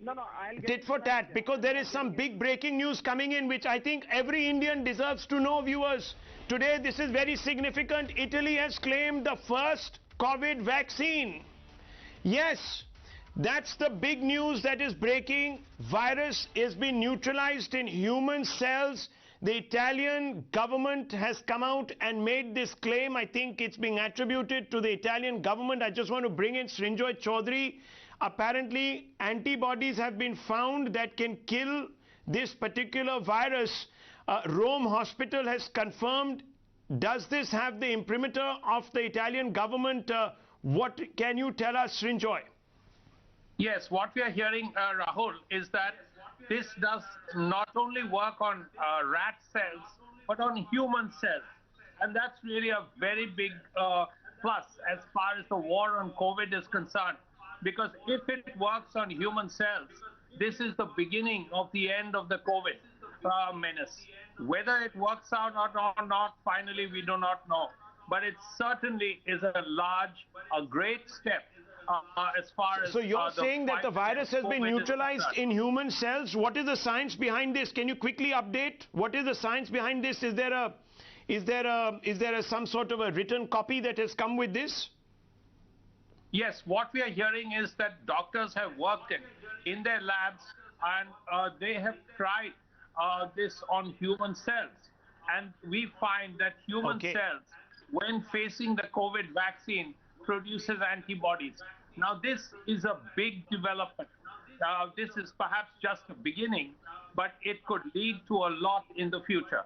No, no, I'll get tit for tat, because there is some big breaking news coming in which I think every Indian deserves to know, viewers. Today this is very significant. Italy has claimed the first COVID vaccine. Yes, that's the big news that is breaking. Virus has been neutralized in human cells. The Italian government has come out and made this claim. I think it's being attributed to the Italian government. I just want to bring in Srinjoy Chaudhary. Apparently, antibodies have been found that can kill this particular virus. Rome Hospital has confirmed. Does this have the imprimatur of the Italian government? What can you tell us, Srinjoy? Yes, what we are hearing, Rahul, is that this does not only work on rat cells, but on human cells. And that's really a very big plus as far as the war on COVID is concerned. Because if it works on human cells, this is the beginning of the end of the COVID menace. Whether it works out or not, finally, we do not know. But it certainly is a great step as far as... So you're saying that the virus has been neutralized in human cells. What is the science behind this? Can you quickly update? What is the science behind this? Is there some sort of a written copy that has come with this? Yes, what we are hearing is that doctors have worked in their labs and they have tried this on human cells. And we find that human cells, when facing the COVID vaccine, produces antibodies. Now, this is a big development. This is perhaps just a beginning, but it could lead to a lot in the future.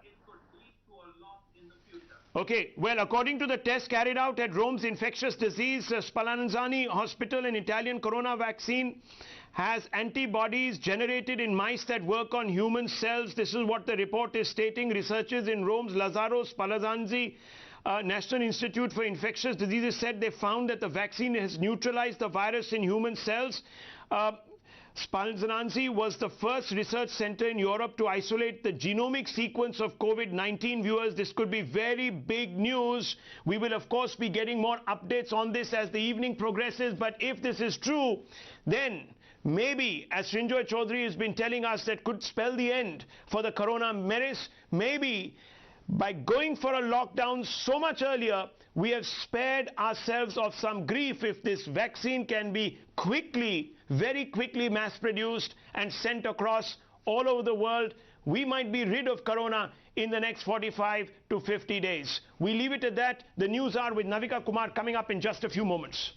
Okay, well, according to the test carried out at Rome's infectious disease Spallanzani Hospital, an Italian corona vaccine has antibodies generated in mice that work on human cells. This is what the report is stating. Researchers in Rome's Lazzaro Spallanzani National Institute for Infectious Diseases said they found that the vaccine has neutralized the virus in human cells. Spallanzani was the first research center in Europe to isolate the genomic sequence of COVID-19. Viewers, this could be very big news. We will, of course, be getting more updates on this as the evening progresses. But if this is true, then maybe, as Srinjoy Chaudhary has been telling us, that could spell the end for the corona menace. Maybe by going for a lockdown so much earlier, we have spared ourselves of some grief. If this vaccine can be quickly, very quickly mass-produced and sent across all over the world, we might be rid of corona in the next 45 to 50 days. We leave it at that. The news are with Navika Kumar coming up in just a few moments.